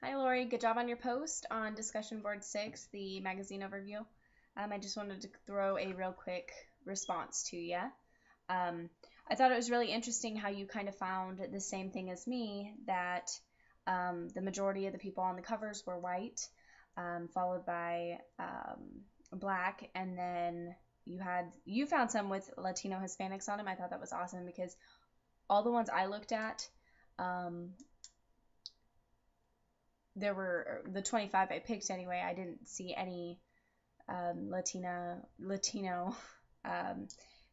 Hi, Lori. Good job on your post on Discussion Board 6, the magazine overview. I just wanted to throw a real quick response to you. I thought it was really interesting how you kind of found the same thing as me, that the majority of the people on the covers were white, followed by black, and then you found some with Latino Hispanics on them. I thought that was awesome because all the ones I looked at, there were the 25 I picked anyway. I didn't see any Latino,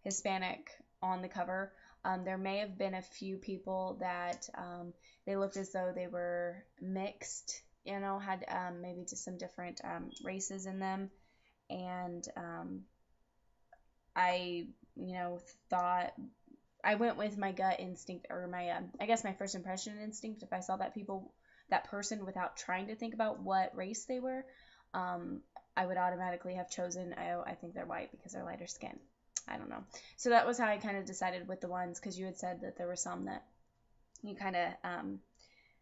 Hispanic on the cover. There may have been a few people that they looked as though they were mixed, had maybe just some different races in them. And I, thought I went with my gut instinct, or my, I guess my first impression instinct. If I saw that person without trying to think about what race they were, I would automatically have chosen, I think they're white because they're lighter skin. I don't know. So that was how I kind of decided with the ones, because you had said that there were some that you kind of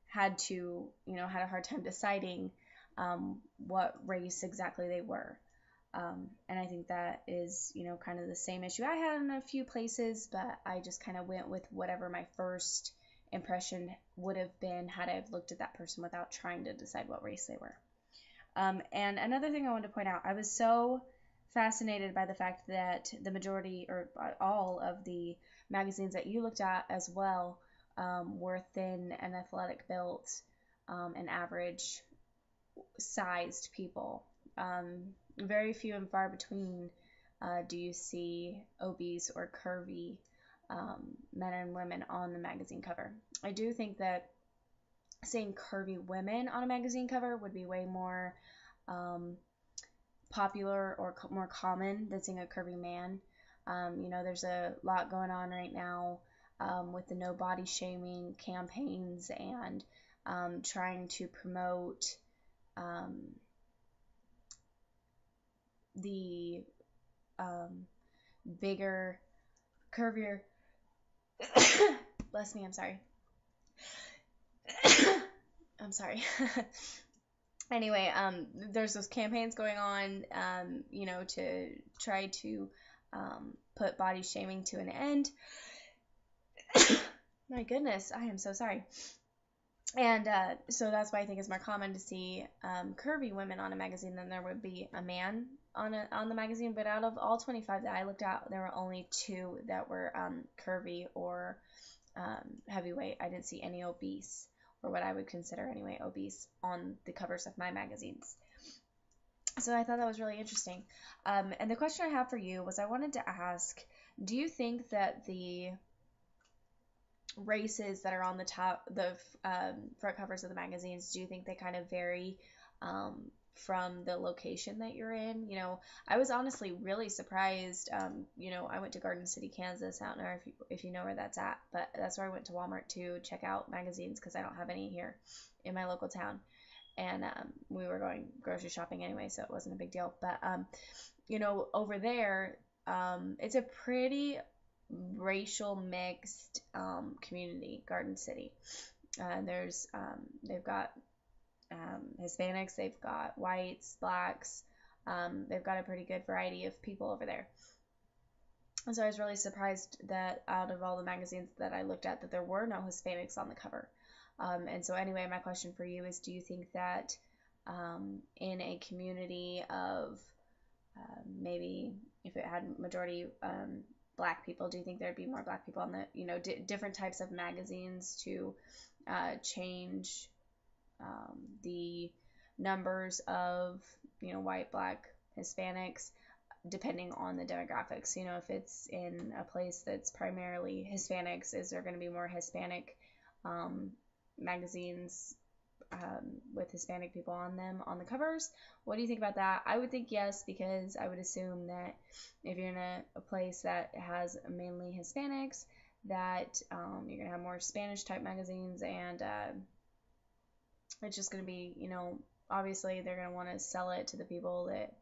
had a hard time deciding what race exactly they were. And I think that is, kind of the same issue I had in a few places, but I just kind of went with whatever my first impression would have been had I looked at that person without trying to decide what race they were. And another thing I wanted to point out, I was so fascinated by the fact that the majority, or all of the magazines that you looked at as well, were thin and athletic built, and average sized people. Very few and far between do you see obese or curvy men and women on the magazine cover. I do think that seeing curvy women on a magazine cover would be way more popular or more common than seeing a curvy man. There's a lot going on right now with the no body shaming campaigns and trying to promote the bigger, curvier. Bless me, I'm sorry. I'm sorry. Anyway, there's those campaigns going on, to try to put body shaming to an end. My goodness, I am so sorry. And so that's why I think it's more common to see curvy women on a magazine than there would be a man on the magazine. But out of all 25 that I looked at, there were only 2 that were curvy or heavyweight. I didn't see any obese, or what I would consider anyway obese, on the covers of my magazines. So I thought that was really interesting. And the question I have for you was, I wanted to ask, do you think that the races that are on the front covers of the magazines, do you think they kind of vary from the location that you're in? I was honestly really surprised. I went to Garden City, Kansas. I don't know if you know where that's at, but that's where I went to Walmart to check out magazines because I don't have any here in my local town. And we were going grocery shopping anyway, so it wasn't a big deal. But over there, it's a pretty racial mixed community, Garden City. They've got Hispanics, they've got whites, blacks, they've got a pretty good variety of people over there. And so I was really surprised that out of all the magazines that I looked at, that there were no Hispanics on the cover. And so anyway, my question for you is, do you think that in a community of maybe if it had majority black people, do you think there'd be more black people on the, different types of magazines to change the numbers of, white, black, Hispanics, depending on the demographics? If it's in a place that's primarily Hispanics, is there going to be more Hispanic magazines with Hispanic people on them on the covers? What do you think about that? I would think yes, because I would assume that if you're in a place that has mainly Hispanics, that you're going to have more Spanish type magazines, and it's just going to be, obviously they're going to want to sell it to the people that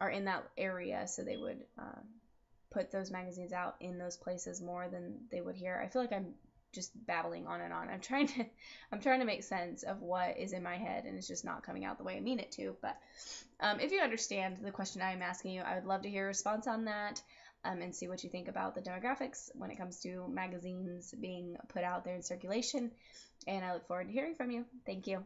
are in that area, so they would put those magazines out in those places more than they would here. I feel like I'm just babbling on and on. I'm trying to make sense of what is in my head, and it's just not coming out the way I mean it to. But if you understand the question I am asking you, I would love to hear a response on that, and see what you think about the demographics when it comes to magazines being put out there in circulation. And I look forward to hearing from you. Thank you.